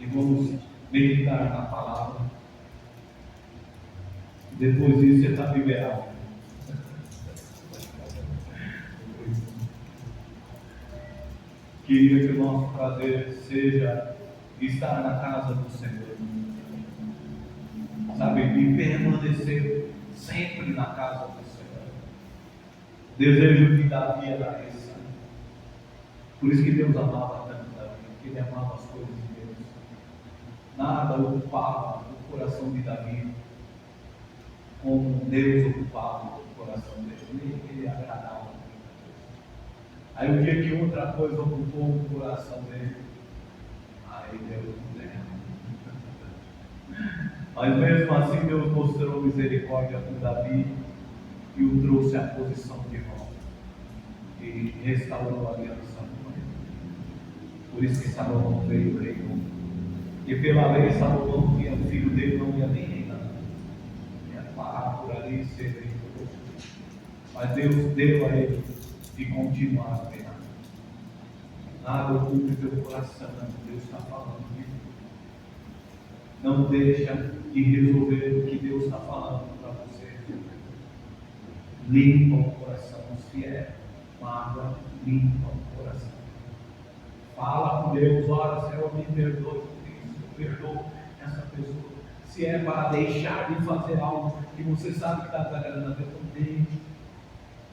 e vamos meditar na palavra. Depois disso você está liberado. Queria que o nosso prazer seja estar na casa do Senhor, sabe, e permanecer sempre na casa do Senhor. Desejo que Davi era esse. Por isso que Deus amava tanto Davi, porque ele amava as coisas de Deus. Nada ocupava o coração de Davi como Deus ocupava o coração dele. Ele agradava. Aí o dia que outra coisa ocupou o coração dele, aí Deus não lembra. Mas mesmo assim Deus mostrou misericórdia com Davi e o trouxe à posição de volta e restaurou a aliança com ele. Por isso que Salomão veio e reinou. E pela lei Salomão tinha o filho dele, não ia nem reinar, ia parar por ali e ser rei. Mas Deus deu a ele de continuar a reinar. Nada ocupe teu coração, Deus está falando de não deixa de resolver o que Deus está falando para você. Limpa o coração, se é mágoa, limpa o coração. Fala com Deus, ora, Senhor, me perdoe por isso, eu perdoo essa pessoa. Se é para deixar de fazer algo que você sabe que está desagradando a Deus, não deixe.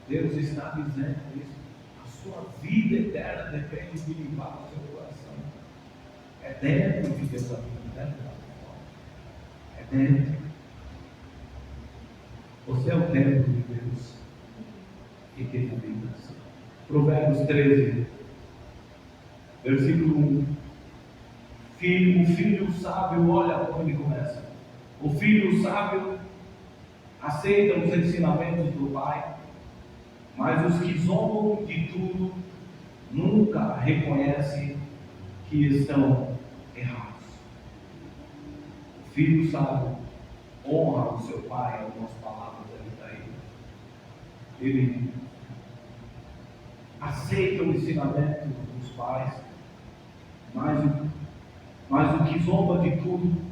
Deus está dizendo isso. A sua vida eterna depende de limpar o seu coração. É dentro de Deus a vida, não é fora. É dentro. Você é o templo de Deus. E que habitas. Provérbios 13, versículo 1. O filho sábio, olha como ele começa. O filho sábio aceita os ensinamentos do pai, mas os que zombam de tudo nunca reconhecem que estão errados. O filho sábio honra o seu pai, algumas palavras ali daí. Ele aceita o ensinamento dos pais, mas o que zomba de tudo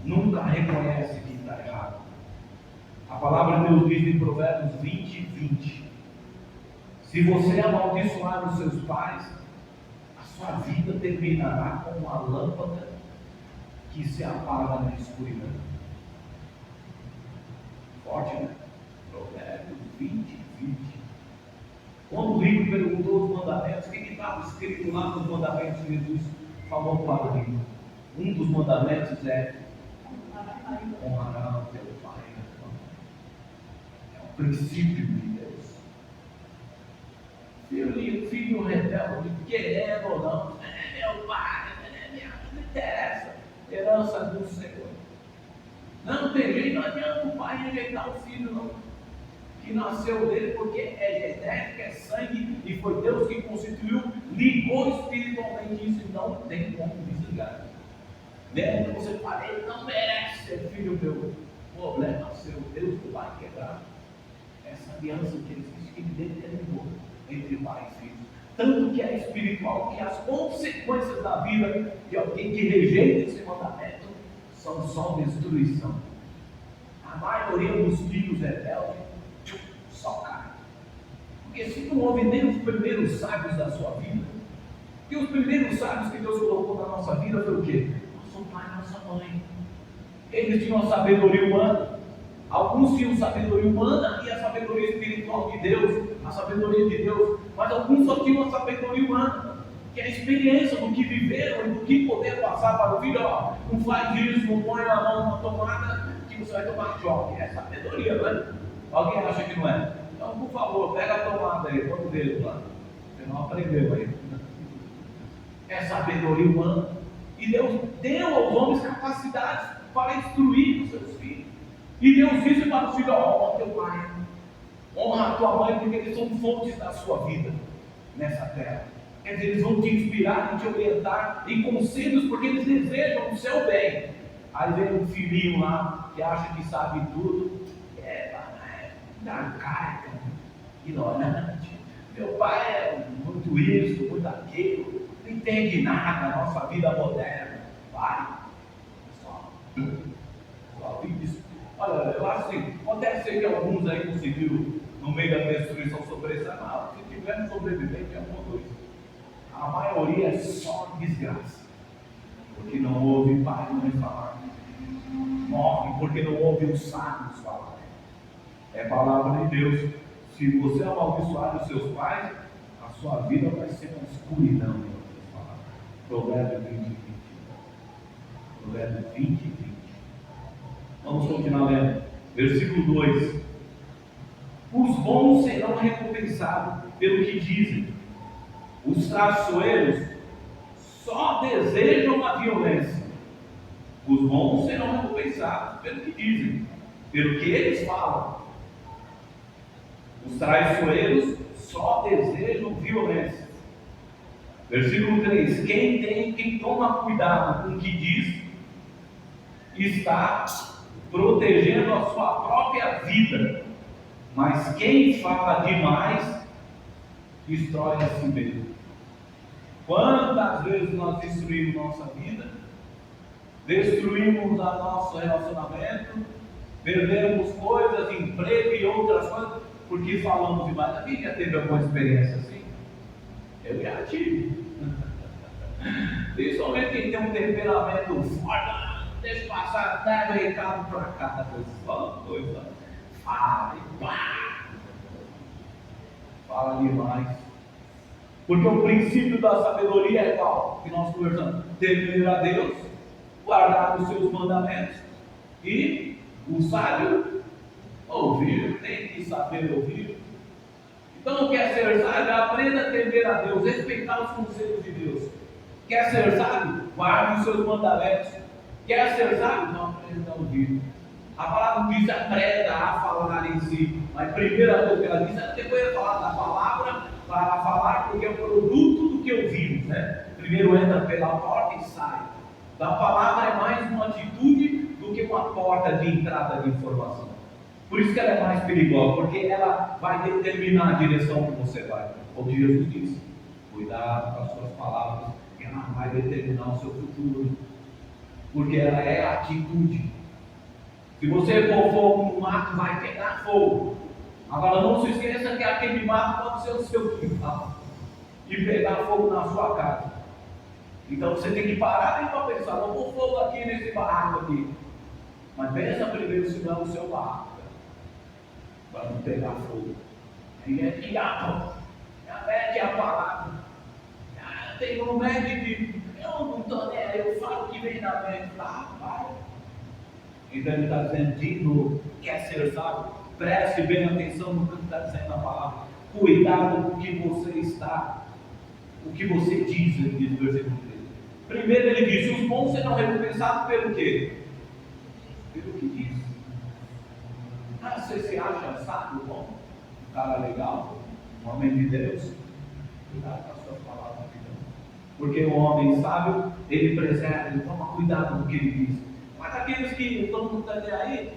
nunca reconhece que está errado. A palavra de Deus diz em Provérbios 20:20: se você amaldiçoar os seus pais, a sua vida terminará como uma lâmpada que se apaga na escuridão. Forte, né? Provérbios 20:20. Quando o rico perguntou os mandamentos, o que estava escrito lá nos mandamentos que Jesus falou para o rico? Um dos mandamentos é: honrará o teu pai e a tua mãe. É um princípio de Deus. Filho rebelde, querendo ou não, meu pai, não interessa, herança do Senhor. Não tem jeito, não adianta o pai rejeitar o filho, não, que nasceu dele, porque é genética, é sangue, e foi Deus que constituiu, ligou espiritualmente isso, e não tem como desligar. Mesmo que você fale, ele não merece ser filho meu, problema seu, Deus vai quebrar essa aliança que existe, que ele determinou entre pai e filho. Tanto que é espiritual, que as consequências da vida de alguém que rejeita esse mandamento são só destruição. A maioria dos filhos rebeldes só cai. Porque se não houve nem os primeiros sábios da sua vida, que os primeiros sábios que Deus colocou na nossa vida foi o quê? Nosso pai e nossa mãe. Eles tinham a sabedoria humana. Alguns tinham sabedoria humana e a sabedoria espiritual de Deus, a sabedoria de Deus, mas alguns só tinham a sabedoria humana, que é a experiência do que viveram e do que poder passar para o filho. Ó, não faz isso, não põe a mão na tomada que você vai tomar choque. É sabedoria, não é? Alguém acha que não é? Então, por favor, pega a tomada aí, põe o dedo lá. Você não aprendeu aí. É sabedoria humana. E Deus deu aos homens capacidades para instruir os seus filhos. E Deus disse para o filho: honra teu pai, honra a tua mãe, porque eles são fontes da sua vida nessa terra. Quer dizer, eles vão te inspirar e te orientar em conselhos, porque eles desejam o seu bem. Aí vem um filhinho lá que acha que sabe tudo, arcaica, ignorante. Meu pai é muito isso, muito aquilo, não entende nada da nossa vida moderna. Vai. Só isso. Olha, eu acho assim, pode ser que alguns aí conseguiram, no meio da destruição, sobressair, mas se tivermos sobrevivente, é uma coisa. A maioria é só desgraça. Porque não ouve pai e mãe falar. Morre porque não ouve os sábios falar. É palavra de Deus. Se você amaldiçoar os seus pais, a sua vida vai ser uma escuridão. Provérbio 20. Provérbio 20. Vamos continuar lendo. Versículo 2. Os bons serão recompensados pelo que dizem. Os traiçoeiros só desejam a violência. Os bons serão recompensados pelo que dizem, pelo que eles falam. Os traiçoeiros só desejam violência. Versículo 3: quem toma cuidado com o que diz, está protegendo a sua própria vida, mas quem fala demais, destrói a si mesmo. Quantas vezes nós destruímos nossa vida, destruímos o nosso relacionamento, perdemos coisas, emprego e outras coisas, porque falamos demais. A Bíblia teve alguma experiência assim? Eu já tive. Principalmente quem tem um temperamento forte, deixa passar, dá recado para cada pessoa, coisa. Fala e pá! Fala demais. Porque o princípio da sabedoria é qual? Que nós conversamos: temer a Deus, guardar os seus mandamentos, e o sábio ouvir, tem que saber ouvir. Então, quer ser sábio? Aprenda a temer a Deus, respeitar os conselhos de Deus. Quer ser sábio? Guarde os seus mandamentos. Quer ser sábio? Não aprenda a ouvir. A palavra diz: aprenda a falar em si. Mas a primeira coisa que ela diz é depois de falar da palavra, para falar, porque é o produto do que ouvimos, né? Primeiro entra pela porta e sai. Então, a palavra é mais uma atitude do que uma porta de entrada de informação. Por isso que ela é mais perigosa, porque ela vai determinar a direção que você vai. Como Jesus disse: cuidado com as suas palavras, que ela vai determinar o seu futuro. Porque ela é a atitude. Se você pôr fogo no mato, vai pegar fogo. Agora não se esqueça que aquele mato pode ser o seu quintal e pegar fogo na sua casa. Então você tem que parar e para pensar: vou pôr fogo aqui nesse barraco aqui. Mas pensa primeiro se não é o seu barraco, para não pegar fogo. E é que mete a palavra. Tem um médico, eu não estou nem aí, eu falo o que vem na mente. Vai. Então ele está dizendo de novo: quer ser sábio? Preste bem atenção no que está dizendo a palavra. Cuidado com o que você está, o que você diz, ele diz no versículo 13. Primeiro ele diz: os bons serão recompensados pelo quê? Pelo que diz. Você se acha sábio, bom? Um cara legal, um homem de Deus? Cuidado com as suas palavras. Porque o homem sábio, ele preserva, ele toma cuidado com o que ele diz. Mas aqueles que todo mundo está aí,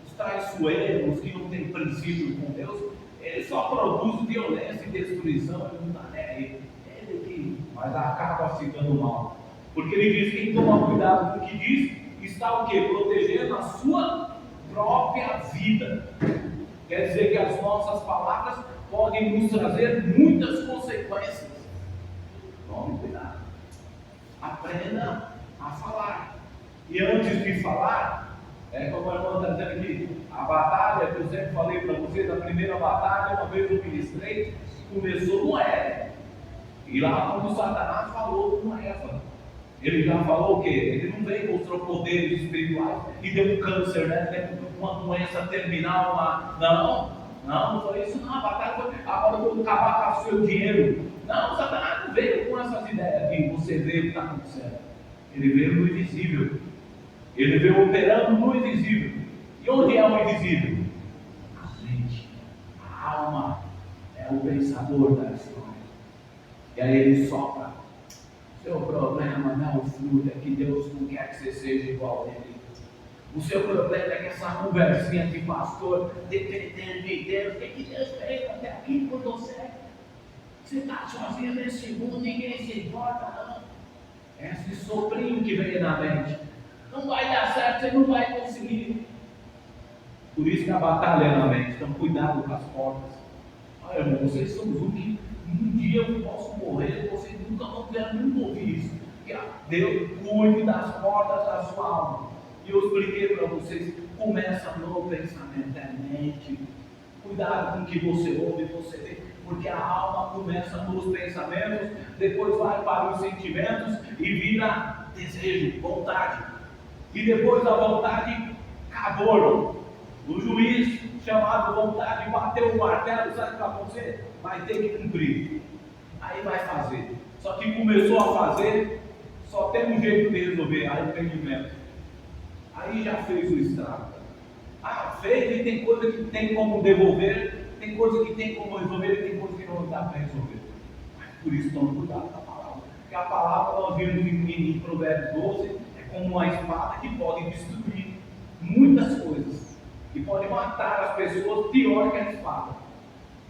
os traiçoeiros, que não têm princípio com Deus, ele só produz violência e destruição, ele não está nem aí. Ele que, mas acaba se dando mal. Porque ele diz que quem toma cuidado com o que diz, está o quê? Protegendo a sua própria vida. Quer dizer que as nossas palavras podem nos trazer muitas consequências. Tome cuidado. Aprenda a falar. E antes de falar, como a irmã está dizendo aqui, a batalha que eu sempre falei para vocês, a primeira batalha, uma vez eu ministrei, começou no Éden. E lá quando Satanás falou com Eva, ele já falou o quê? Ele não veio, mostrou poderes espirituais e deu um câncer, né? Uma doença terminal, não foi isso não. A batalha foi: agora eu vou acabar com o seu dinheiro. Não, Satanás não veio com essas ideias que você vê o que está acontecendo. Ele veio no invisível. Ele veio operando no invisível. E onde é o invisível? A mente, a alma, é o pensador da história. E aí ele sopra: seu problema não é o fruto, é que Deus não quer que você seja igual a ele. O seu problema é que essa conversinha de pastor, dependendo de Deus, tem que Deus veio até aqui por você. Você está sozinho nesse mundo, ninguém se importa, não. Essa soprinho que vem na mente. Não vai dar certo, você não vai conseguir. Por isso que a batalha é na mente. Então cuidado com as portas. Olha, irmão, vocês são os que um dia eu posso morrer, vocês nunca vão ter nunca ouvir isso. Deus cuide das portas da sua alma. E eu expliquei para vocês, começa no pensamento, é mente. Cuidado com o que você ouve e você vê, porque a alma começa nos pensamentos, depois vai para os sentimentos e vira desejo, vontade. E depois da vontade, calor. O juiz, chamado vontade, bateu o martelo, sabe o que vai acontecer? Vai ter que cumprir. Aí vai fazer. Só que começou a fazer, só tem um jeito de resolver, arrependimento. Aí já fez o estrago. Fez e tem coisa que tem como devolver, tem coisa que tem como resolver e tem coisa que não dá para resolver. Mas por isso tome cuidado com a palavra. Porque a palavra, nós vimos em Provérbios 12, é como uma espada que pode destruir muitas coisas. E pode matar as pessoas pior que a espada.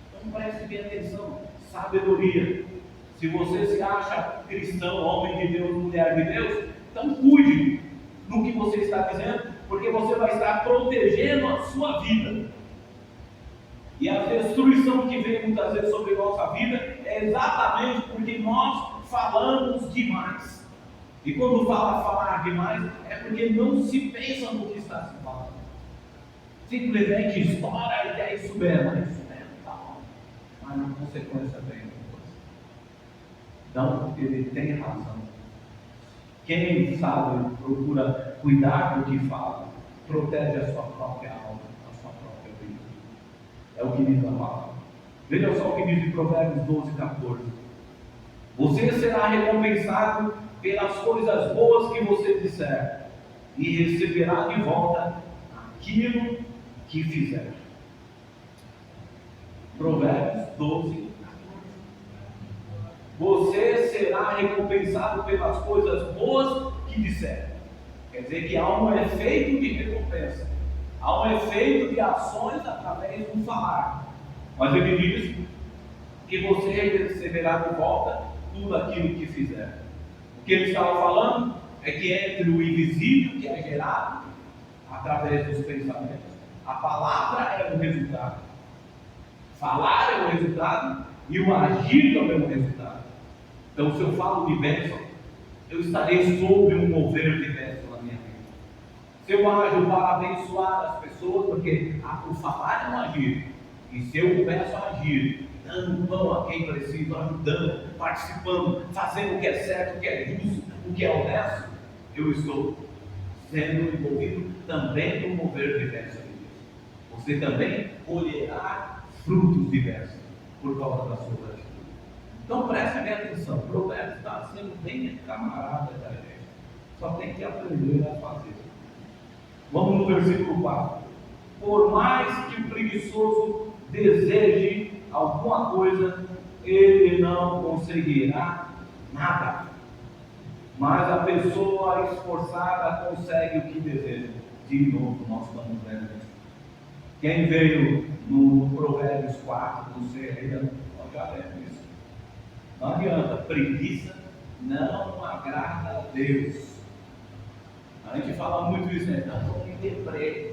Então preste bem atenção. Sabedoria. Se você se acha cristão, homem de Deus, mulher de Deus, então cuide no que você está dizendo, porque você vai estar protegendo a sua vida. E a destruição que vem muitas vezes sobre a nossa vida é exatamente porque nós falamos demais. E quando fala falar demais, é porque não se pensa no que está se falando. Simplesmente estoura e é isso mesmo, mas na consequência vem depois. Então, ele tem razão. Quem sabe, procura cuidar do que fala, protege a sua própria alma, a sua própria vida. É o que diz a palavra. Veja só o que diz em Provérbios 12, 14. Você será recompensado pelas coisas boas que você disser, e receberá de volta aquilo que fizer. Provérbios 12, 14. Você será recompensado pelas coisas boas que disser. Quer dizer que há um efeito de recompensa, há um efeito de ações através do falar. Mas ele diz que você receberá de volta tudo aquilo que fizer. O que ele estava falando é que entre o invisível que é gerado através dos pensamentos, a palavra é o resultado, falar é o resultado e o agir também é o resultado. Então, se eu falo de bênção, eu estarei sob um mover de bênção na minha vida. Se eu ajo para abençoar as pessoas, porque o falar é um agir, e se eu começo a agir, dando pão a quem precisa, ajudando, participando, fazendo o que é certo, o que é justo, o que é honesto, eu estou sendo envolvido também no mover de bênção de Deus. Você também colherá frutos de bênção por causa da sua atitude. Então preste bem atenção, o Provérbios está sendo bem camarada da gente. Só tem que aprender a fazer. Vamos no versículo 4. Por mais que o preguiçoso deseje alguma coisa, ele não conseguirá nada. Mas a pessoa esforçada consegue o que deseja. De novo, nós estamos vendo isso. Quem veio no Provérbios 4, do Serreira, nós já vemos isso. Não adianta, preguiça não agrada a Deus. A gente fala muito isso, né? Não, estou em deprê.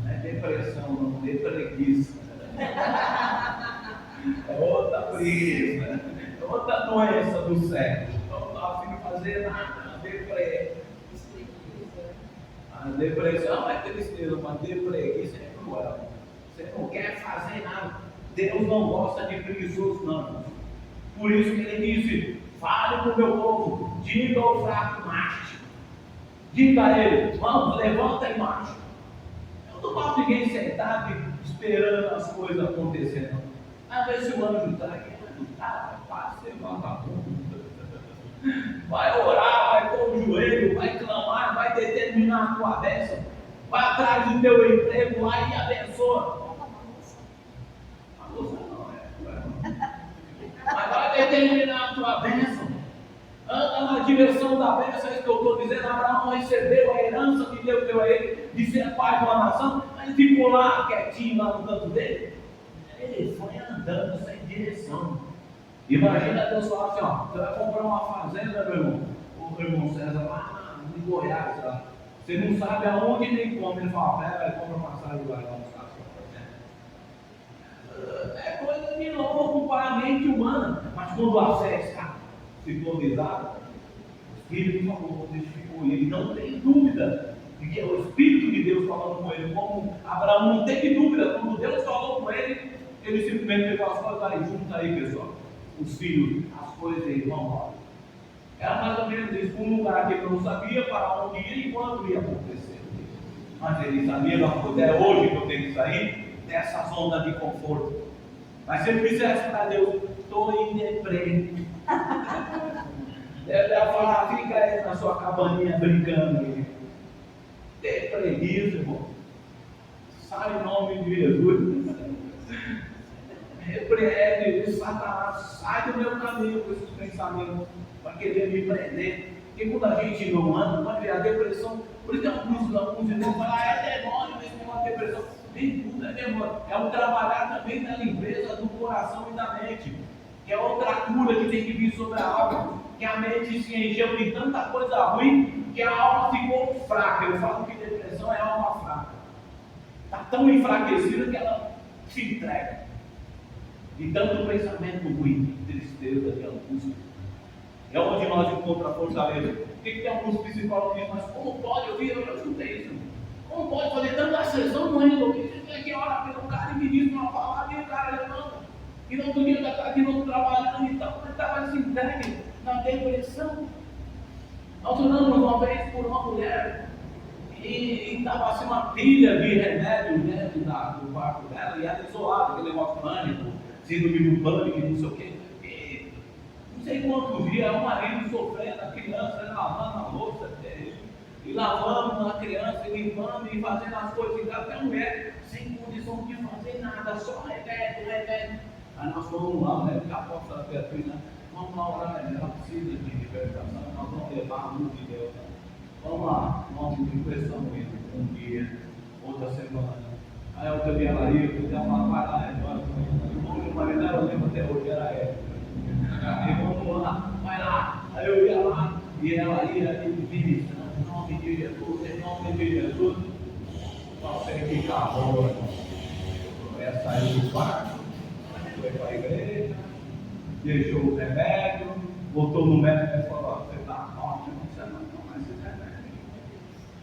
Não é depressão, não, é preguiça. É outra preguiça, é outra doença do século. Então não está afim de fazer nada, deprê. A depressão é tristeza, mas preguiça é cruel. Você não quer fazer nada. Deus não gosta de preguiçoso, não. Por isso que ele disse: fale para o meu povo, diga ao fraco, marche. Diga a ele: vamos, levanta e marcha. Eu não gosto de ninguém sentado esperando as coisas acontecendo. Às vezes o anjo está aqui, vai ser vagabundo. Vai orar, vai pôr o joelho, vai clamar, vai determinar a tua bênção. Vai atrás do teu emprego lá e abençoa. A moça não é. Mas vai determinar a tua bênção. Anda na direção da bênção, é isso que eu estou dizendo. Abraão recebeu a herança que Deus deu a ele de ser pai de uma nação, mas ele ficou lá quietinho lá no canto dele. Ele foi andando sem direção. Imagina Deus falar assim: ó, você vai comprar uma fazenda, meu irmão. O irmão César Você não sabe aonde nem como. Ele fala, pera, compra passagem lá, não está só. É coisa de louco para a mente humana. Mas quando a fé está sintonizada, o Espírito falou, testificou, e ele não tem dúvida de que é o Espírito de Deus falando com ele. Como Abraão não teve dúvida, quando Deus falou com ele, ele simplesmente pegou as coisas e junta aí, pessoal. Os filhos, as coisas aí, vão lá. Era mais ou menos isso, um lugar que ele não sabia para onde ir e quando ia acontecer. Mas ele sabia uma coisa, é hoje que eu tenho que sair dessa zona de conforto. Mas se ele fizesse para Deus, estou em deprê. Ele ia falar, fica aí na sua cabaninha brincando aí. Deprê, irmão. Sai em nome de Jesus. Repreende, Satanás, sai do meu caminho com esses pensamentos para querer me prender. Porque quando a gente não anda, vai ver a depressão. Por isso que alguns irmãos falam, é demônio, esse negócio de depressão. Nem tudo é demônio. É o trabalhar também da limpeza do coração e da mente. Que é outra cura que tem que vir sobre a alma. Que a mente se encheu de tanta coisa ruim que a alma ficou fraca. Eu falo que depressão é alma fraca. Está tão enfraquecida que ela se entrega. De tanto pensamento ruim, de tristeza, de angústia. É onde nós encontramos a fortaleza. Por que tem alguns psicólogos que dizem, mas como pode ouvir? Eu escutei isso. Como pode fazer tanta sessão no resolver? Você tem que orar pelo cara e ministra uma palavra e o cara levanta. E no outro dia está aqui no outro trabalhando e tal. Ele estava se entregue na depressão. Nós oramos uma vez por uma mulher e estava assim uma pilha de remédio dentro do quarto dela e ela isolada, aquele negócio pânico, síndrome do pânico, não sei o quê. E não sei quantos dias, o marido sofrendo, a criança lavando a louça dele, e lavando a criança, e limpando e fazendo as coisas em casa, até a mulher sem condição de fazer nada, só remédio. Aí nós fomos lá, né? Porque a porta da Beatriz, né? Vamos lá orar, ela precisa de libertação, nós vamos levar a luz de Deus. Vamos lá, nós impressamos isso um dia, outra semana. Aí outro dia ela ia, outro dia ela vai lá, hoje o marido dela, eu lembro até hoje, era ela. Aí vamos lá, vai lá. Aí eu ia lá, e ela ia, e ministrando, em nome de Jesus, em nome de Jesus. Só sei que acabou, ela saiu do quarto, foi para a igreja, deixou o remédio, voltou no médico e falou, você está ótimo, você não toma esse remédio.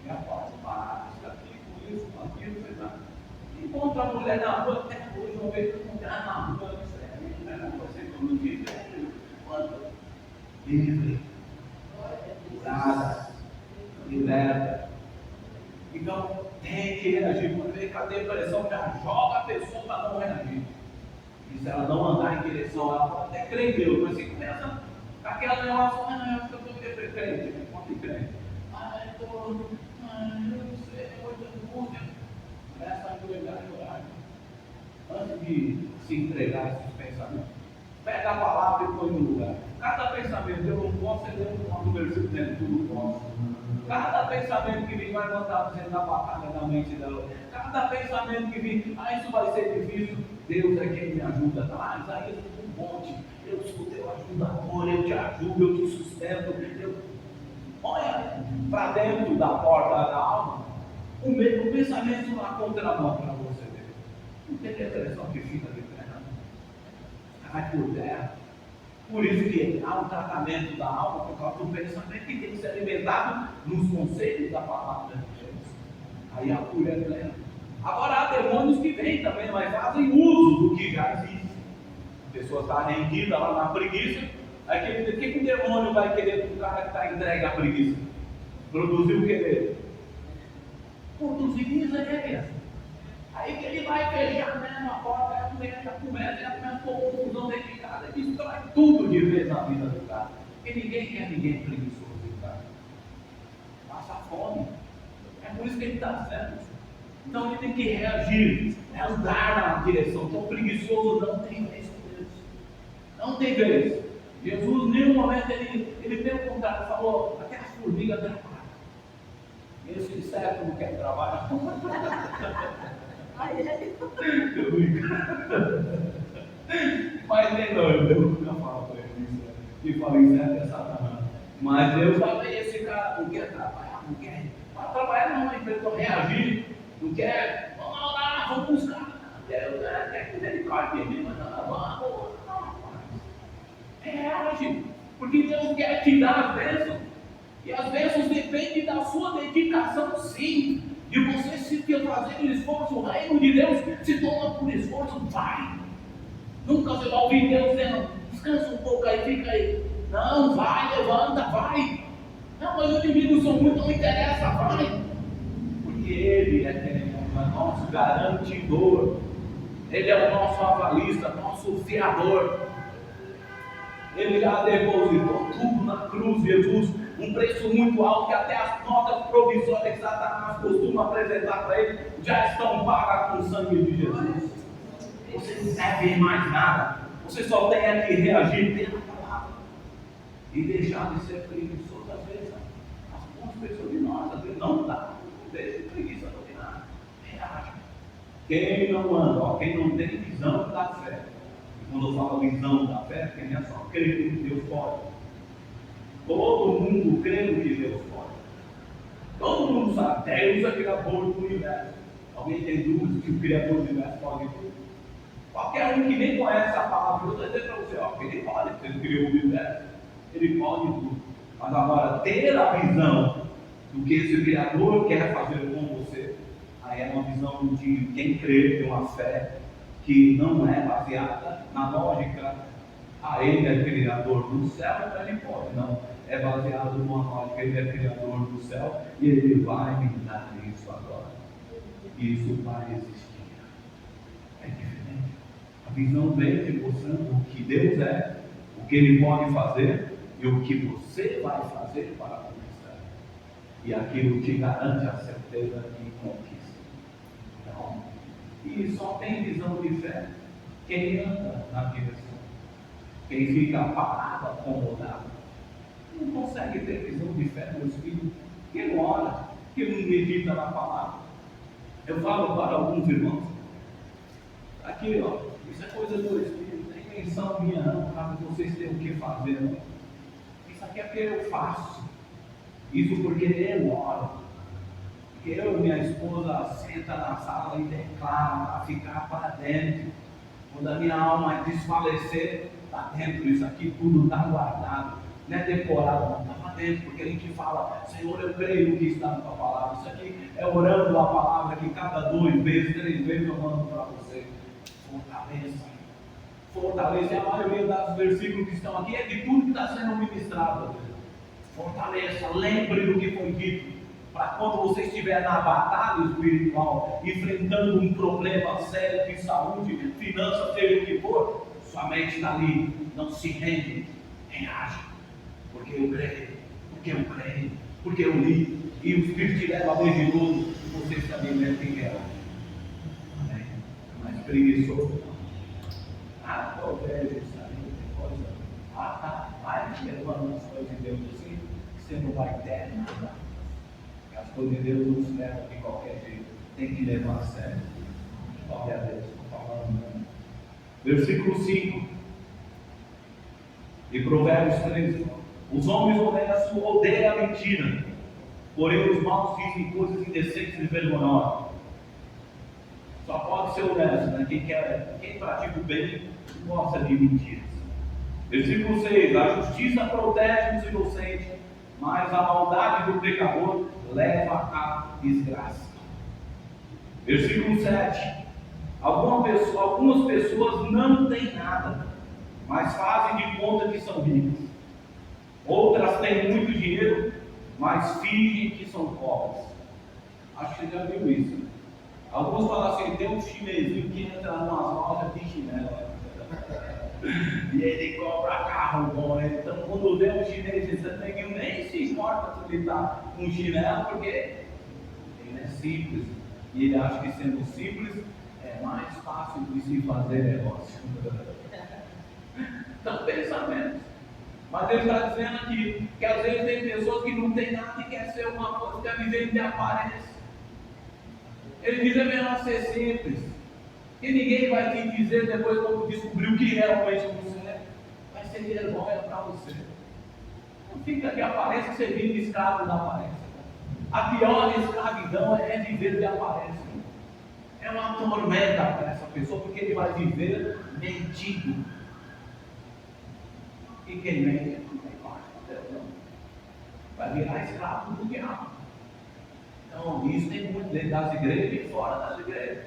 E a porta basta aqui com isso, com aquilo, você está. Encontra a mulher na rua, até hoje, uma vez eu encontrei na rua, você todo dia, quando? Livre, curada, liberta. Então, tem que reagir. Quando vem com a depressão, já joga a pessoa para não reagir. E se ela não andar em direção, ela pode até crer em Deus, mas se começa com aquela negócio, eu estou crente, pode crente. Eu não sei, muita angústia. Começa a entregar e orar. Antes de se entregar a esses pensamentos, pega a palavra e põe no lugar. Cada pensamento, eu não posso, eu não posso, o versículo dentro, tudo posso. Cada pensamento que vem vai mandar você na batalha da mente dela. Cada pensamento que vem, isso vai ser difícil. Deus é quem me ajuda. Isaías um monte. Eu escuto, eu ajudo agora, eu te ajudo, eu te sustento. Olha para dentro da porta da alma. O pensamento lá contra a mão para você ver. Não tem depressão que fica de terra. Cai por terra. Por isso que há um tratamento da alma por causa do pensamento que tem que ser alimentado nos conselhos da palavra de Deus. Aí a cura é plena. Agora há demônios que vêm também, mas fazem uso do que já existe. A pessoa está rendida lá na preguiça. Aí o que o demônio vai querer do cara que está entregue à preguiça? Produzir o que dele? Produzir miséria. Aí que ele vai fechar mesmo a porta, a mulher já começa a confusão dentro de casa, ele destrói tudo de vez na vida do cara. Porque ninguém quer ninguém preguiçoso do cara. Passa fome. É por isso que ele está certo. Então ele tem que reagir, andar na direção. Então preguiçoso não tem vez com Deus. Não tem vez. Jesus, em nenhum momento, ele pelo contrário, falou, até as formigas trabalham. Esse inseto não quer trabalhar. Mas nem não, Deus nunca fala para ele isso. Que fala inseto é Satanás. Mas Deus fala, esse cara não quer trabalhar, não quer. Para trabalhar reagir, não quer, vamos lá, vamos buscar. Deus quer misericórdia de mim, mas vamos. Reage, porque Deus quer te dar as bênçãos. E as bênçãos dependem da sua dedicação, sim. De você se fazer um esforço. O reino de Deus se toma por esforço. Vai. Nunca você vai ouvir Deus dizendo, descansa um pouco aí, fica aí. Não, vai, levanta, vai. Não, mas o inimigo são muito, não interessa, vai. Porque Ele é nosso garantidor. Ele é o nosso avalista, nosso fiador. Ele já depositou tudo na cruz, Jesus, um preço muito alto, que até as notas provisórias que Satanás costuma apresentar para ele, já estão pagas com o sangue de Jesus. Você não deve mais nada, você só tem a que reagir pela palavra, e deixar de ser preguiçoso. Às vezes, as boas pessoas de nós, às vezes não dá, não deixa de preguiça dominar, reage. Quem não anda, quem não tem visão da fé, quando eu falo visão da fé, quem é só crer que Deus pode. Todo mundo crê no que Deus pode. Todo mundo sabe, Deus é o criador do universo. Alguém tem dúvidas que o criador do universo pode tudo? Qualquer um que nem conhece a palavra, eu vou dizer para você, ele pode, ele criou o universo, ele pode tudo. Mas agora, ter a visão do que esse criador quer fazer com você, aí é uma visão de quem crê, tem uma fé que não é baseada na lógica, ele é criador do céu, então ele pode, não, é baseado numa lógica, ele é criador do céu, e ele vai me dar isso agora, isso vai existir. É diferente, a visão vem de mostrando o que Deus é, o que ele pode fazer, e o que você vai fazer para conquistar, e aquilo te garante a certeza de conquista. Então, e só tem visão de fé quem anda na direção. Quem fica parado, acomodado, não consegue ter visão de fé, meus filhos. Quem não ora, quem não medita na palavra. Eu falo para alguns irmãos, aqui isso é coisa do Espírito, não tem menção minha não, para vocês terem o que fazer, não. Isso aqui é porque eu faço. Isso porque eu oro. Porque eu e minha esposa senta na sala e declara para ficar para dentro. Quando a minha alma desfalecer, está dentro. Isso aqui tudo está guardado. Não é decorado, não, está para dentro. Porque a gente fala, Senhor, eu creio no que está na tua palavra. Isso aqui é orando a palavra que cada 2 vezes, 3 vezes eu mando para você. Fortaleça. Fortaleça. E a maioria dos versículos que estão aqui é de tudo que está sendo ministrado. Fortaleça. Lembre do que foi dito. Para quando você estiver na batalha espiritual, enfrentando um problema sério de saúde, finanças, seja o que for, sua mente está ali, não se rende, reage, porque eu creio, porque eu li, e o Espírito te leva a ver de novo, e você se alimenta em reage. Amém? Mas preguiçoso, estou velho, isso aí, tem coisa, vai levando as coisas de Deus assim, que você não vai ter nada. As coisas de Deus não se levam de qualquer jeito, tem que levar a sério. Glória a Deus, estou falando. Versículo 5 de Provérbios 13: os homens honestos odeiam a mentira, porém os maus dizem coisas indecentes e vergonhosas. Só pode ser honesto, né? Quem pratica o bem gosta de mentiras. Versículo 6: a justiça protege os inocentes, mas a maldade do pecador leva à desgraça. Versículo 7: algumas pessoas não têm nada, mas fazem de conta que são ricas. Outras têm muito dinheiro, mas fingem que são pobres. Acho que você já viu isso. Alguns falam assim, tem um chinesinho que entra numa loja de chinelo. E ele compra carro bom, então quando vê um chinês, esse nem se importa se ele está com chinelo, porque ele é simples, e ele acha que sendo simples é mais fácil de se fazer negócio. Então, pensamentos. Mas ele está dizendo aqui que às vezes tem pessoas que não tem nada e quer ser uma coisa, quer viver de aparência. Ele diz, é melhor ser simples. E ninguém vai te dizer depois quando descobrir o que realmente você é. Vai ser vergonha para você. Não fica que aparência, você vive escravo da aparência. A pior escravidão é viver de aparência. É uma tormenta para essa pessoa, porque ele vai viver mentindo. E quem mente não tem parte com Deus, não. Vai virar escravo do diabo. Então, isso tem muito dentro das igrejas e fora das igrejas.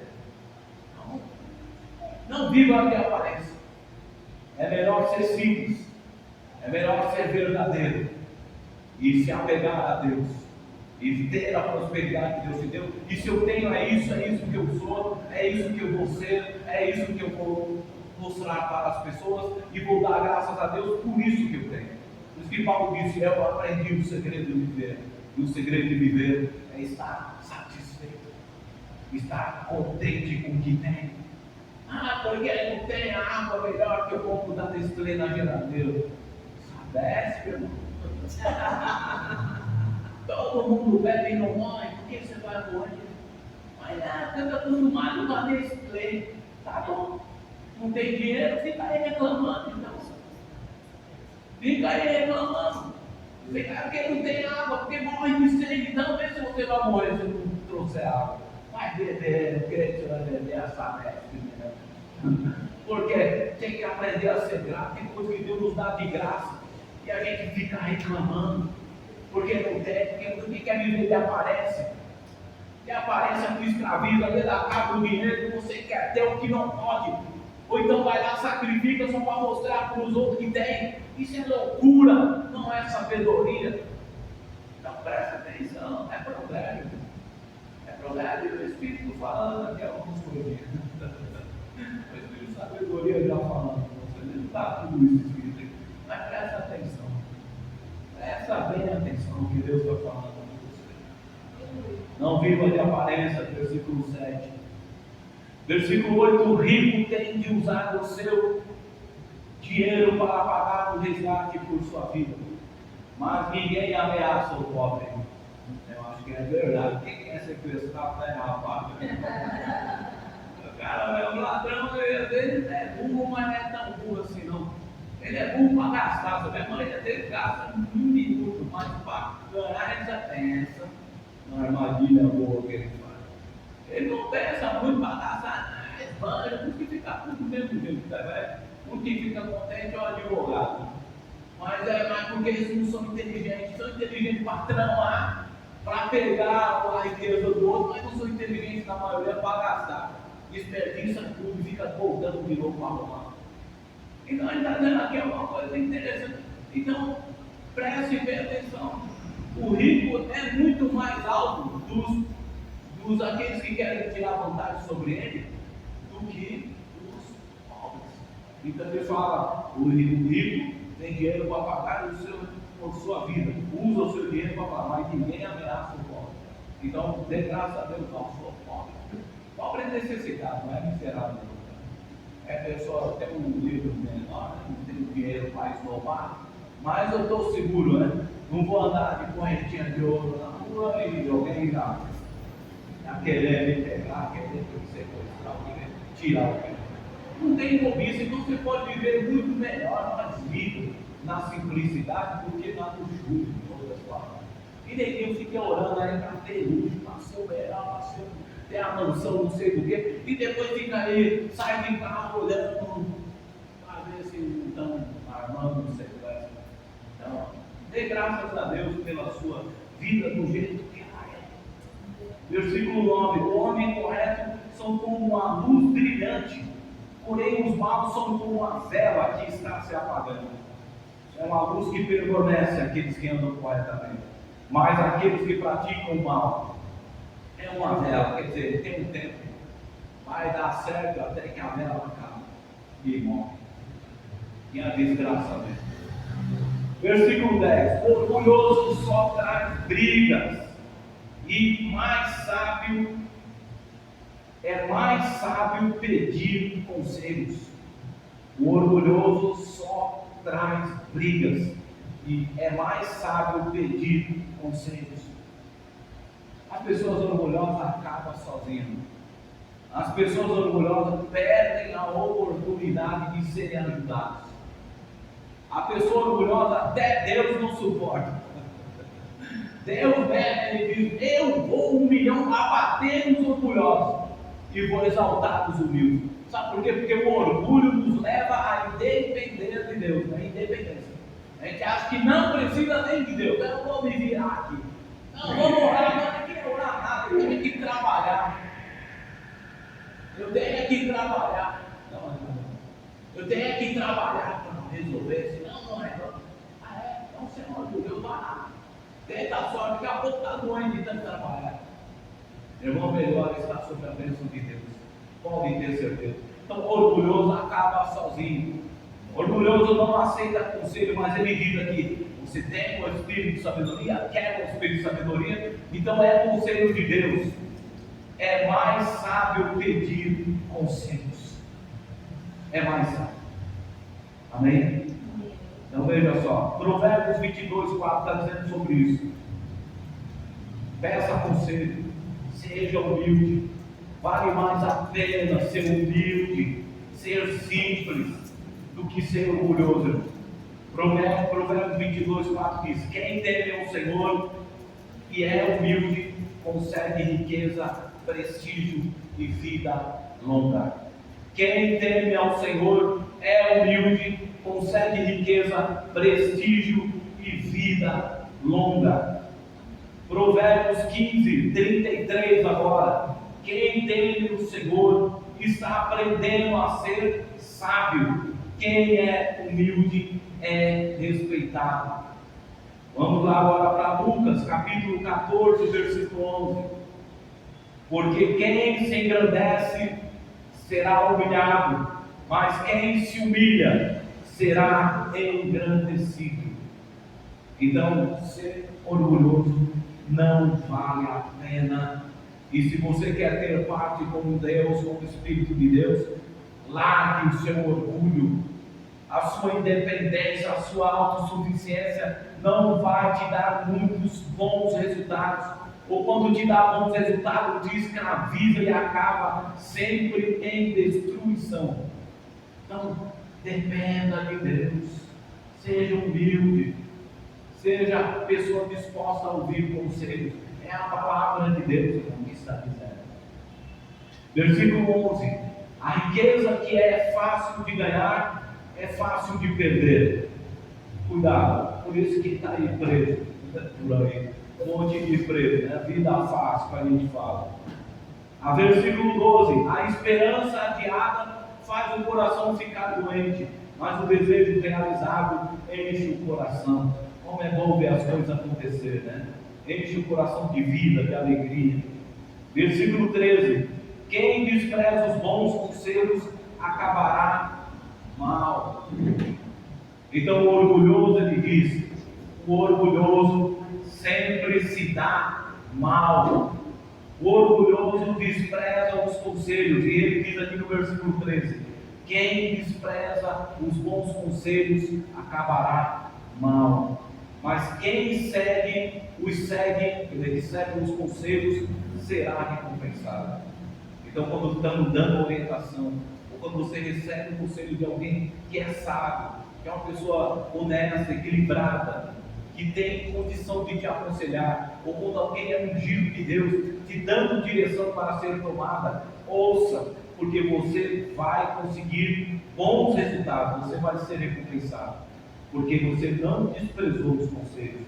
Não viva de aparência. É melhor ser simples. É melhor ser verdadeiro. E se apegar a Deus. E ter a prosperidade que Deus te deu. E se eu tenho, é isso que eu sou. É isso que eu vou ser. É isso que eu vou mostrar para as pessoas. E vou dar graças a Deus por isso que eu tenho. Por isso que Paulo disse: eu aprendi o segredo de viver. E o segredo de viver é estar satisfeito. Estar contente com o que tem. Porque não tem água melhor que eu compro da Nestlé na geladeira. Desce, meu irmão. Todo mundo bebe e não morre. Por que você vai morrer? Mas porque eu estou acostumado com a Nestlé. Tá bom. Não tem dinheiro, fica aí reclamando, então. Fica aí reclamando. Fica porque não tem água, porque morre de sede. Então, vê se você vai morrer se não trouxer água. Vai beber, o que você vai beber essa Nestlé? Porque tem que aprender a ser grato. Tem coisa que Deus nos dá de graça e a gente fica reclamando porque não tem, porque quer viver de aparência. E a aparência te escraviza, às vezes acaba o dinheiro que você quer ter o que não pode, ou então vai lá, sacrifica só para mostrar para os outros que tem. Isso é loucura, não é sabedoria. Então presta atenção, é provérbio. É provérbio do Espírito falando aqui algumas coisinhas. O Espírito de sabedoria já falando com você, não está tudo isso escrito aqui. Mas presta atenção. Presta bem atenção no que Deus está falando com você. Não viva de aparência, versículo 7. Versículo 8: o rico tem de usar o seu dinheiro para pagar o resgate por sua vida, mas ninguém ameaça o pobre. Eu acho que é verdade. Quem quer sequestrar está errado. O cara é um ladrão, às vezes é burro, mas não é tão burro assim não. Ele é burro para gastar, sabe? A maioria dele gasta um minuto, mas para ganhar ele já pensa na armadilha boa que ele faz. Ele não pensa muito para gastar, esbanja, porque fica tudo do mesmo jeito, tá vendo? O que fica contente é o advogado. Mas é mais porque eles não são inteligentes. São inteligentes para tramar, para pegar a riqueza do outro, mas não são inteligentes na maioria para gastar. Desperdiça tudo e fica voltando de novo para arrumar. Então ele está dizendo aqui uma coisa interessante. Então, preste bem atenção. O rico é muito mais alto dos aqueles que querem tirar vantagem sobre ele do que os pobres. Então ele fala: o rico tem dinheiro para pagar por sua vida, usa o seu dinheiro para pagar, mas ninguém ameaça o pobre. Então, dê graças a Deus, não sou pobre. Pobre é necessitado, não é miserável. É pessoa, tem um livro menor, não tenho dinheiro para esnobar, mas eu estou seguro, né? Não vou andar de correntinha de ouro na rua e alguém já querer me pegar, querer me sequestrar, querer tirar o que. Não tem bobice, então você pode viver muito melhor, mais livre, na simplicidade do que na luxúria, de outras palavras. E ninguém fica orando aí para ter luxo, para ser o melhor, para ser ter a mansão, não sei do que, e depois fica aí, sai de carro olhando para ver se não estão armando um sequestro. Então, dê graças a Deus pela sua vida do jeito que ela é. Versículo 9: o homem correto são como uma luz brilhante, porém os maus são como uma vela que está se apagando. É uma luz que permanece aqueles que andam corretamente, mas aqueles que praticam o mal é uma vela, quer dizer, tem um tempo, vai dar certo até que a vela acabe e morre. E a desgraça mesmo. Versículo 10: orgulhoso só traz brigas, e é mais sábio pedir conselhos. O orgulhoso só traz brigas, e é mais sábio pedir conselhos. As pessoas orgulhosas acabam sozinhas. As pessoas orgulhosas perdem a oportunidade de serem ajudadas. A pessoa orgulhosa até Deus não suporta. Deus pede ele diz: eu vou abater os orgulhosos e vou exaltar os humildes. Sabe por quê? Porque o orgulho nos leva a depender de Deus, a independência. A gente acha que não precisa nem de Deus. Eu vou me virar aqui. Não, vamos orar, não tem que orar nada, eu tenho que trabalhar. Eu tenho que trabalhar. Não. Eu tenho que trabalhar para resolver, senão não é. Ah, é? Então você não orgulhoso, vai lá. Tenta a sorte, daqui a pouco está doente de tanto trabalhar. Irmão, melhor está sob a bênção de Deus. Pode ter certeza. Então, orgulhoso acaba sozinho. Orgulhoso não aceita conselho, mas ele diz aqui: você tem o espírito de sabedoria, quer o espírito de sabedoria, então é conselho de Deus. É mais sábio pedir conselhos. É mais sábio. Amém? Então veja só, Provérbios 22, 4 está dizendo sobre isso. Peça conselho, seja humilde. Vale mais a pena ser humilde, ser simples, do que ser orgulhoso. Provérbios 22, 4 diz: quem teme ao Senhor e é humilde, consegue riqueza, prestígio e vida longa. Quem teme ao Senhor é humilde, consegue riqueza, prestígio e vida longa. Provérbios 15, 33 agora. Quem teme o Senhor está aprendendo a ser sábio. Quem é humilde é respeitado. Vamos lá agora para Lucas, capítulo 14, versículo 11. Porque quem se engrandece será humilhado, mas quem se humilha será engrandecido. Então, ser orgulhoso não vale a pena. E se você quer ter parte com Deus, com o Espírito de Deus, largue o seu orgulho. A sua independência, a sua autossuficiência não vai te dar muitos bons resultados. Ou quando te dá bons resultados, te escraviza e acaba sempre em destruição. Então, dependa de Deus. Seja humilde. Seja pessoa disposta a ouvir conselhos. É a palavra de Deus que está dizendo. Versículo 11. A riqueza que é fácil de ganhar, é fácil de perder. Cuidado, por isso que está aí preso, por aí. Um monte de preso, né? Vida fácil que a gente fala. A versículo 12. A esperança adiada faz o coração ficar doente, mas o desejo realizado enche o coração. Como é bom ver as coisas acontecer, né? Enche o coração de vida, de alegria. Versículo 13. Quem despreza os bons conselhos acabará mal. Então o orgulhoso, ele diz, o orgulhoso sempre se dá mal. O orgulhoso despreza os conselhos. E ele diz aqui no versículo 13: quem despreza os bons conselhos acabará mal. Mas quem segue os conselhos, será recompensado. Então, quando estamos dando orientação, ou quando você recebe um conselho de alguém que é sábio, que é uma pessoa honesta, equilibrada, que tem condição de te aconselhar, ou quando alguém é ungido de Deus, te dando direção para ser tomada, ouça, porque você vai conseguir bons resultados, você vai ser recompensado. Porque você não desprezou os conselhos.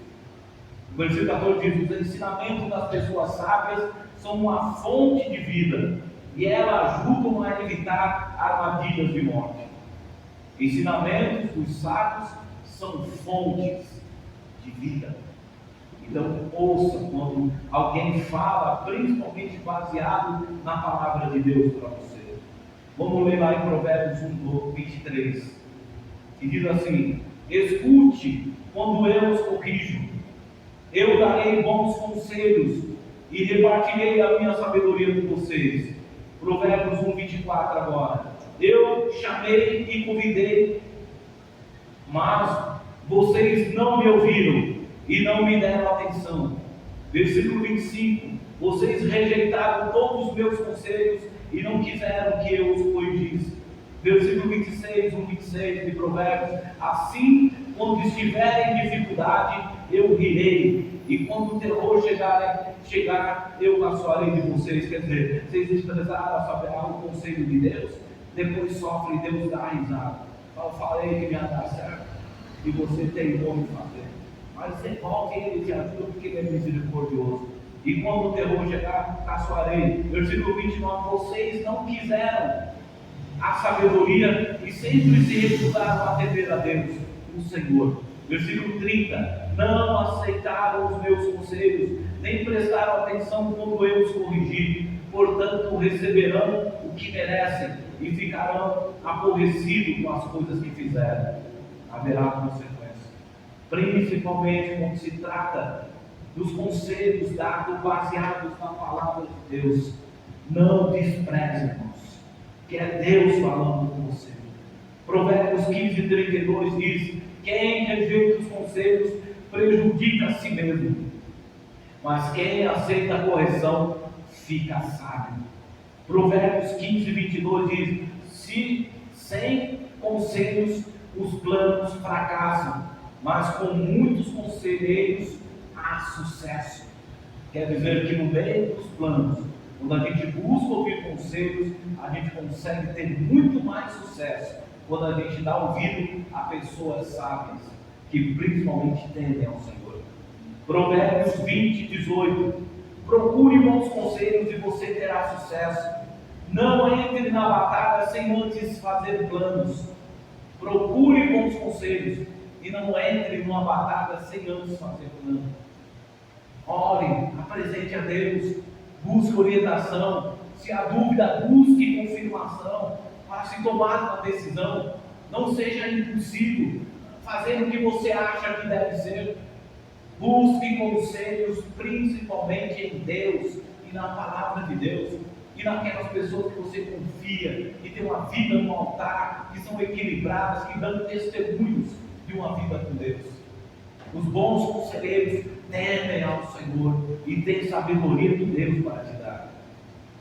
O versículo 14 diz: os ensinamentos das pessoas sábias são uma fonte de vida, e elas ajudam a evitar armadilhas de morte. Ensinamentos dos sábios são fontes de vida. Então ouça quando alguém fala, principalmente baseado na palavra de Deus para você. Vamos ler lá em Provérbios 1:23, que diz assim: escute quando eu os corrijo, eu darei bons conselhos e repartirei a minha sabedoria com vocês. Provérbios 1:24 agora. Eu chamei e convidei, mas vocês não me ouviram e não me deram atenção. Versículo 25. Vocês rejeitaram todos os meus conselhos e não quiseram que eu os corrigisse. Versículo 26, 1:26 de Provérbios: assim, quando estiverem em dificuldade, eu rirei, e quando o terror chegar, eu caçoarei de vocês. Quer dizer, vocês desprezaram o conselho de Deus, depois sofrem e Deus dá a risada. Eu falei que ia dar certo, e você teimou em fazer. Mas você volte e Ele te ajuda, porque Ele é misericordioso. E quando o terror chegar, caçoarei. Versículo 29, vocês não quiseram a sabedoria e sempre se recusaram a temer a Deus, o Senhor. Versículo 30, não aceitaram os meus conselhos, nem prestaram atenção quando eu os corrigi. Portanto, receberão o que merecem e ficarão aborrecidos com as coisas que fizeram. Haverá consequência, principalmente quando se trata dos conselhos dados baseados na palavra de Deus. Não despreze, irmãos, que é Deus falando com você. Provérbios 15:32 diz: quem rejeita os conselhos prejudica a si mesmo, mas quem aceita a correção fica sábio. Provérbios 15:22 diz: se sem conselhos os planos fracassam, mas com muitos conselheiros há sucesso. Quer dizer que no meio dos planos, quando a gente busca ouvir conselhos, a gente consegue ter muito mais sucesso quando a gente dá ouvido a pessoas sábias, que principalmente temem ao Senhor. Provérbios 20:18: procure bons conselhos e você terá sucesso. Não entre na batalha sem antes fazer planos. Procure bons conselhos e não entre numa batalha sem antes fazer plano. Ore, apresente a Deus, busque orientação. Se há dúvida, busque confirmação para se tomar uma decisão. Não seja impulsivo, fazendo o que você acha que deve ser. Busque conselhos principalmente em Deus e na palavra de Deus, e naquelas pessoas que você confia, que tem uma vida no altar, que são equilibradas, que dão testemunhos de uma vida com Deus. Os bons conselheiros temem ao Senhor e têm sabedoria de Deus para te dar.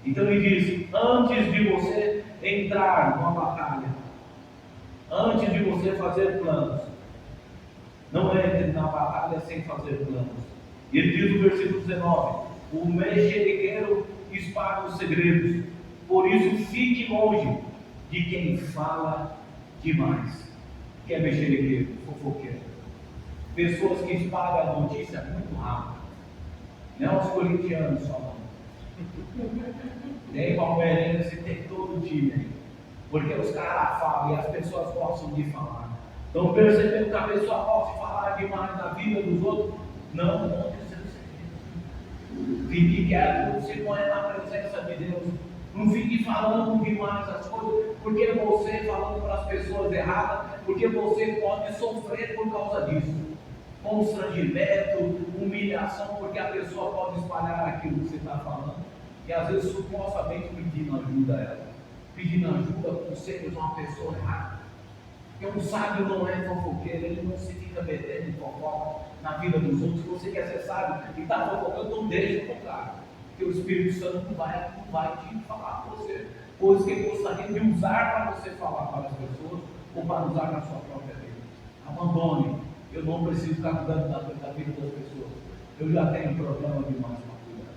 Então ele diz: antes de você entrar numa batalha, antes de você fazer planos, não entre na batalha sem fazer planos. E ele diz no versículo 19: o mexeriqueiro espalha os segredos, por isso fique longe de quem fala demais. Que é mexeriqueiro? Fofoqueiro. Pessoas que espalham a notícia muito rápido. Não os corintianos só não. Tem palmeirense, tem todo o time aí. Porque os caras falam e as pessoas gostam de falar. Estão percebendo que a pessoa pode falar demais da vida dos outros? Não precisa ser. Fique quieto, não se ponha na presença de Deus. Não fique falando demais as coisas, porque você falando para as pessoas erradas, porque você pode sofrer por causa disso. Constrangimento, humilhação, porque a pessoa pode espalhar aquilo que você está falando, e às vezes supostamente pedindo ajuda a ela, pedindo ajuda, conselhos a uma pessoa errada. Porque um sábio não é fofoqueiro, ele não se fica metendo em fofoca na vida dos outros. Se você quer ser sábio e está fofocando, não deixa focar, porque o Espírito Santo não vai te falar para você coisas que ele gostaria de usar para você falar para as pessoas ou para usar na sua própria vida. Abandone. Eu não preciso ficar cuidando da vida das pessoas. Eu já tenho problema demais para cuidar.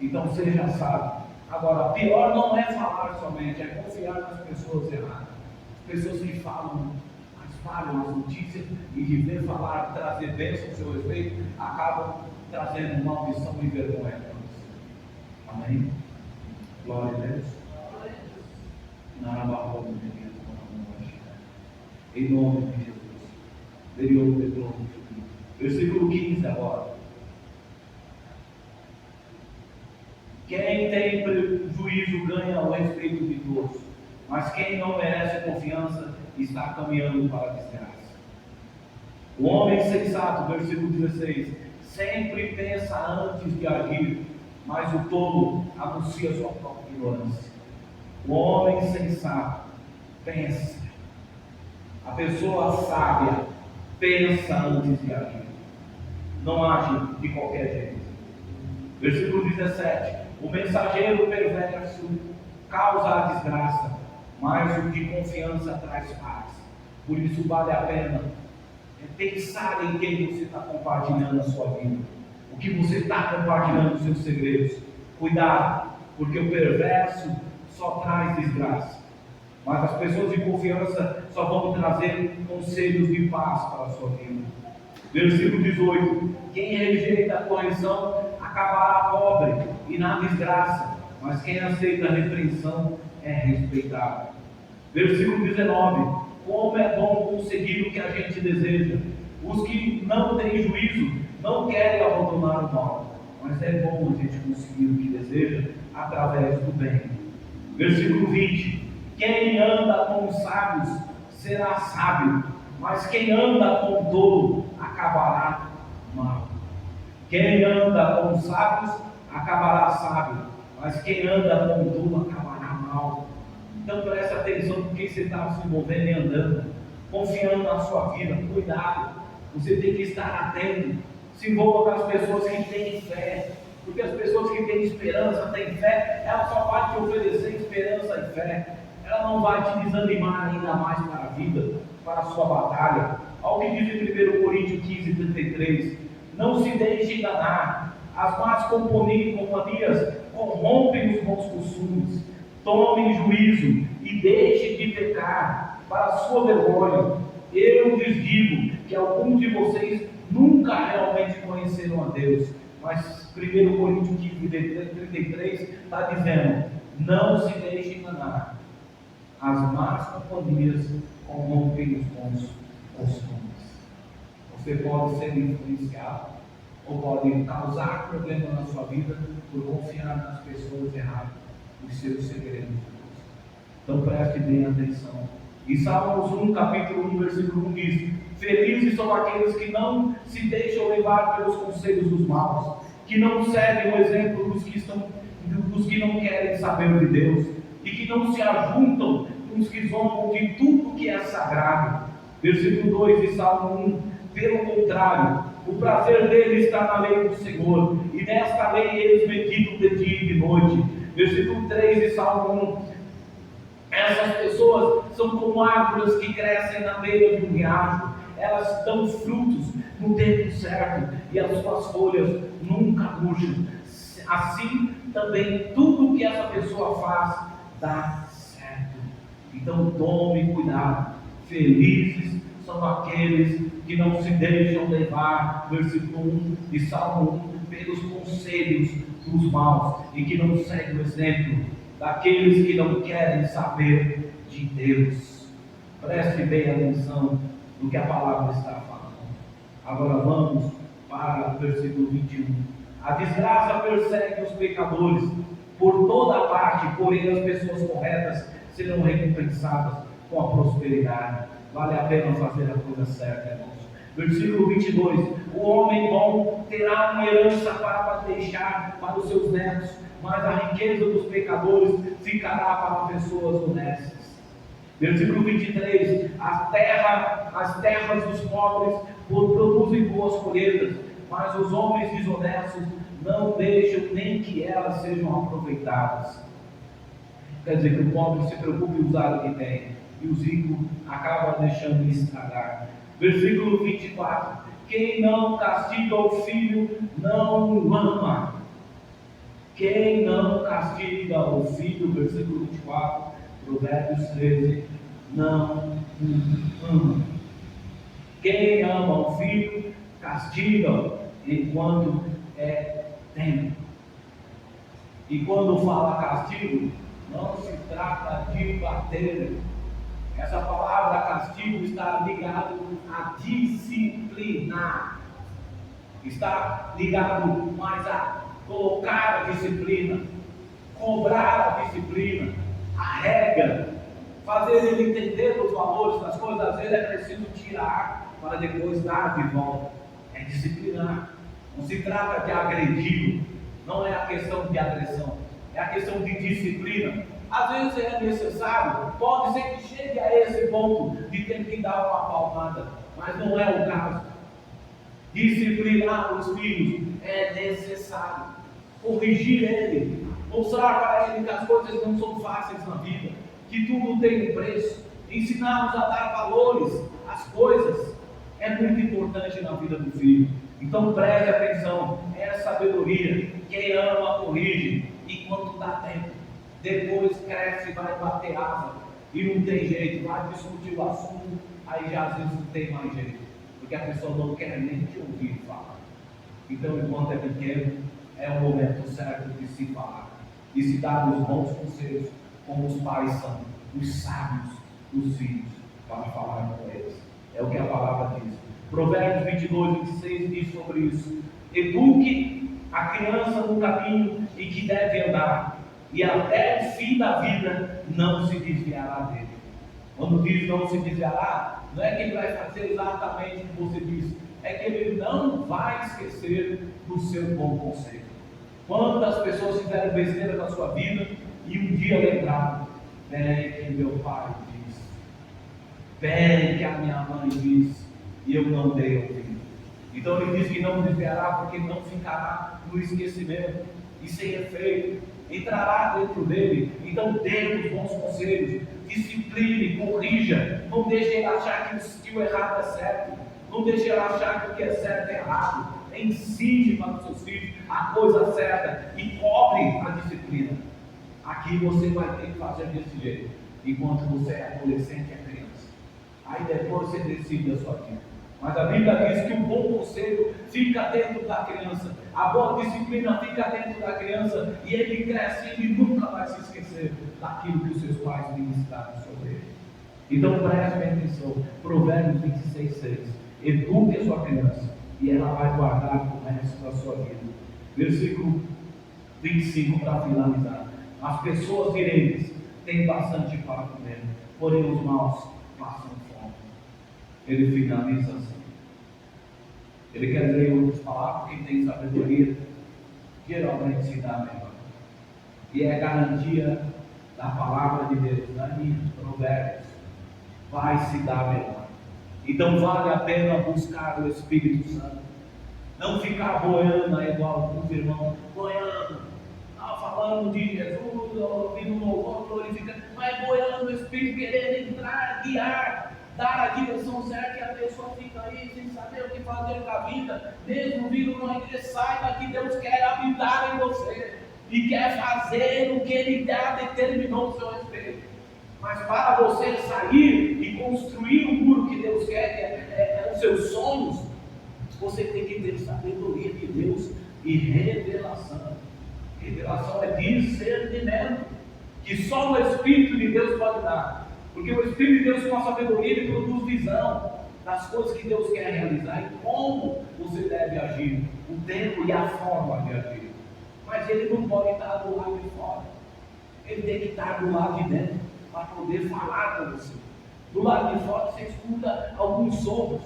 Então seja sábio. Agora, pior não é falar somente, é confiar nas pessoas erradas. Pessoas que falam, espalham as notícias e de ver falar, trazer bênção ao seu respeito, acabam trazendo maldição e vergonha para você. Amém? Glória a Deus. Em nome de Jesus. Versículo 15 agora. Quem tem juízo ganha o respeito de todos, mas quem não merece confiança está caminhando para a desgraça. O homem sensato, versículo 16, sempre pensa antes de agir, mas o tolo anuncia sua própria ignorância. O homem sensato pensa. A pessoa sábia pensa antes de agir, não age de qualquer jeito. Versículo 17: o mensageiro perverso causa a desgraça, mas o de confiança traz paz. Por isso vale a pena pensar em quem você está compartilhando a sua vida, o que você está compartilhando os seus segredos. Cuidado, porque o perverso só traz desgraça, mas as pessoas de confiança só vão trazer conselhos de paz para a sua vida. Versículo 18: quem rejeita a correção acabará pobre e na desgraça, mas quem aceita a repreensão é respeitado. Versículo 19: como é bom conseguir o que a gente deseja. Os que não têm juízo não querem abandonar o mal, mas é bom a gente conseguir o que deseja através do bem. Versículo 20: quem anda com os sábios será sábio, mas quem anda com o tolo acabará mal. Quem anda com os sábios acabará sábio, mas quem anda com o tolo acabará mal. Então preste atenção com quem você está se envolvendo e andando, confiando na sua vida. Cuidado, você tem que estar atento. Se envolva com as pessoas que têm fé, porque as pessoas que têm esperança, têm fé, ela só vai te oferecer esperança e fé. Ela não vai te desanimar ainda mais para a vida, para a sua batalha. Olha o que diz em 1 Coríntios 15:33: não se deixe enganar, as más companhias corrompem os bons costumes. Tomem juízo e deixem de pecar, para a sua vergonha. Eu lhes digo que alguns de vocês nunca realmente conheceram a Deus. Mas 1 Coríntios 15:33 está dizendo: não se deixe enganar, as más companhias corrompem os bons costumes. Você pode ser influenciado ou pode causar problema na sua vida por confiar nas pessoas erradas, os seus segredos. Então preste bem atenção. E Salmos 1, capítulo 1, versículo 1 diz: felizes são aqueles que não se deixam levar pelos conselhos dos maus, que não seguem o exemplo dos que não querem saber de Deus, e que não se ajuntam com os que zombam de tudo que é sagrado. Versículo 2 de Salmo 1: pelo contrário, o prazer deles está na lei do Senhor, e nesta lei eles meditam de dia e de noite. Versículo 3 de Salmo 1: essas pessoas são como árvores que crescem na beira de um riacho, elas dão frutos no tempo certo, e as suas folhas nunca murcham. Assim também tudo que essa pessoa faz dá certo. Então tome cuidado. Felizes são aqueles que não se deixam levar, versículo 1 de Salmo 1, pelos conselhos dos maus, e que não seguem o exemplo daqueles que não querem saber de Deus. Preste bem atenção no que a palavra está falando. Agora vamos para o versículo 21. A desgraça persegue os pecadores por toda parte, porém as pessoas corretas serão recompensadas com a prosperidade. Vale a pena fazer a coisa certa, irmãos. Versículo 22: o homem bom terá uma herança para deixar para os seus netos, mas a riqueza dos pecadores ficará para pessoas honestas. Versículo 23: as terras dos pobres produzem boas colheitas, mas os homens desonestos não deixam nem que elas sejam aproveitadas. Quer dizer que o pobre se preocupa em usar o que tem, e os ricos acabam deixando de estragar. Versículo 24: quem não castiga o filho não o ama. Quem não castiga o filho, versículo 24, Provérbios 13, não o ama. Quem ama o filho, castiga enquanto é tempo. E quando fala castigo, não se trata de bater. Essa palavra castigo está ligado a disciplinar. Está ligado mais a colocar a disciplina, cobrar a disciplina, a regra, fazer ele entender os valores das coisas. Às vezes é preciso tirar para depois dar de volta. É disciplinar. Não se trata de agredir, não é a questão de agressão, é a questão de disciplina. Às vezes é necessário, pode ser que chegue a esse ponto de ter que dar uma palmada, mas não é o caso. Disciplinar os filhos é necessário, corrigir ele, mostrar para ele que as coisas não são fáceis na vida, que tudo tem um preço, ensiná-los a dar valores às coisas. é muito importante na vida do filho. Então preste atenção, é a sabedoria. Quem ama, corrige, enquanto dá tempo. Depois cresce, vai bater asa, e não tem jeito, vai discutir o assunto, aí já às vezes não tem mais jeito, porque a pessoa não quer nem te ouvir falar. Então, enquanto é pequeno, é o momento certo de se falar, e se dar os bons conselhos, como os pais são, os sábios dos filhos, para falar com eles. É o que a palavra diz. Provérbios 22, 26 diz sobre isso. Eduque a criança no caminho em que deve andar, e até o fim da vida não se desviará dele. Quando diz não se desviará, não é que ele vai fazer exatamente o que você disse, é que ele não vai esquecer do seu bom conselho. Quantas pessoas fizeram besteira na sua vida e um dia lembraram: bem que meu pai disse, bem que a minha mãe disse, e eu não dei ouvido. Então ele diz que não desviará, porque não ficará no esquecimento e sem efeito, entrará dentro dele. Então dê os bons conselhos, discipline, corrija, não deixe ele achar que o errado é certo, não deixe ele achar que o que é certo é errado. Ensine para os seus filhos a coisa certa e cobre a disciplina. Aqui você vai ter que fazer desse jeito, enquanto você é adolescente e é criança. Aí depois você decide a sua vida. Mas a Bíblia diz que o bom conselho fica dentro da criança, a boa disciplina fica dentro da criança, e ele cresce e nunca vai se esquecer daquilo que os seus pais ministraram sobre ele. Então preste atenção, Provérbios 26:6. Eduque a sua criança, e ela vai guardar o resto da sua vida. Versículo 25 para finalizar. As pessoas direitas têm bastante para comer, porém os maus passam fome. Ele finaliza assim. Ele quer dizer em outras palavras: quem tem sabedoria geralmente se dá melhor. E é garantia da palavra de Deus, Provérbios, vai se dar melhor. Então vale a pena buscar o Espírito Santo. Não ficar boiando aí igual alguns irmãos, boiando, falando de Jesus, ouvindo louvor, glorificando, mas boiando o Espírito, querendo entrar, guiar, dar a direção certa, e a pessoa fica aí sem saber o que fazer com a vida, mesmo vindo numa igreja. Saiba que Deus quer habitar em você e quer fazer o que Ele já determinou no seu respeito. Mas para você sair e construir o muro que Deus quer, que é os seus sonhos, você tem que ter sabedoria de Deus e revelação. Revelação é discernimento, que só o Espírito de Deus pode dar. Porque o Espírito de Deus, com a sabedoria, ele produz visão das coisas que Deus quer realizar e como você deve agir, o tempo e a forma de agir. Mas ele não pode estar do lado de fora, ele tem que estar do lado de dentro, para poder falar com você. Do lado de fora você escuta alguns sons,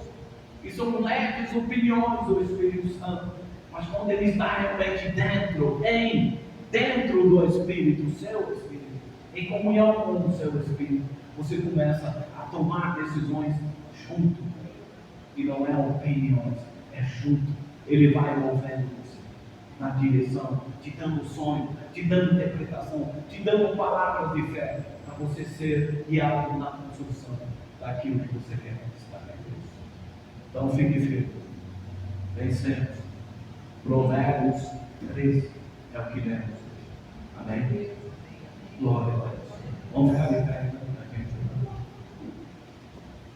e são leves opiniões do Espírito Santo, mas quando ele está realmente dentro do Espírito, o seu Espírito, em comunhão com o seu Espírito, você começa a tomar decisões junto com ele. E não é opiniões, é junto. Ele vai movendo você na direção, te dando sonho, te dando interpretação, te dando palavras de fé, para você ser guiado na construção daquilo que você quer conquistar em Deus. Então fique firme, vencemos. Provérbios 13 é o que lemos hoje. Amém? Glória a Deus. Vamos ficar de pé então, para a gente.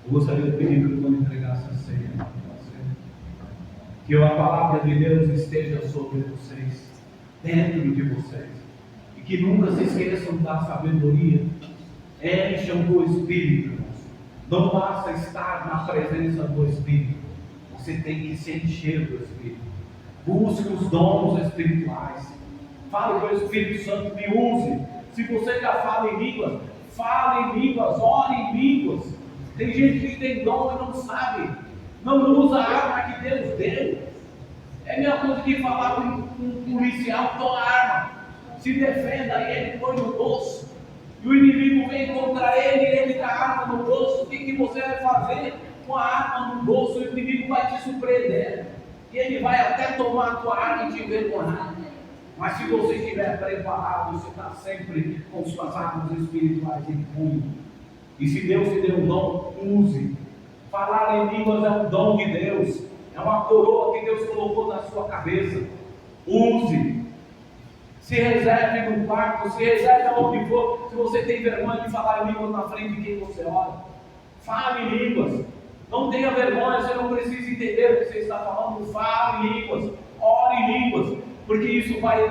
Eu gostaria de pedir que quando entregasse a ceia para você, que a palavra de Deus esteja sobre vocês, dentro de vocês, e que nunca se esqueçam da sabedoria. Encham do Espírito, irmãos. Não basta estar na presença do Espírito, você tem que se encher do Espírito. Busque os dons espirituais. Fale com o Espírito Santo, me use. Se você já fala em línguas, fale em línguas, ore em línguas. Tem gente que tem dom e não sabe, não usa a arma que Deus deu. É a mesma coisa que falar com um policial: toma a arma, se defenda, e ele põe no bolso. E o inimigo vem contra ele, e ele dá a arma no bolso. O que você vai fazer com a arma no bolso? O inimigo vai te surpreender, e ele vai até tomar a tua arma e te envergonhar. Mas se você estiver preparado, você está sempre com suas armas espirituais em punho. E se Deus te deu um dom, use. Falar em línguas é um dom de Deus, é uma coroa que Deus colocou na sua cabeça. Use, se reserve no quarto, se reserve aonde for. Se você tem vergonha de falar em línguas na frente de quem você ora, fale em línguas. Não tenha vergonha, você não precisa entender o que você está falando. Fale em línguas, ore em línguas, porque isso vai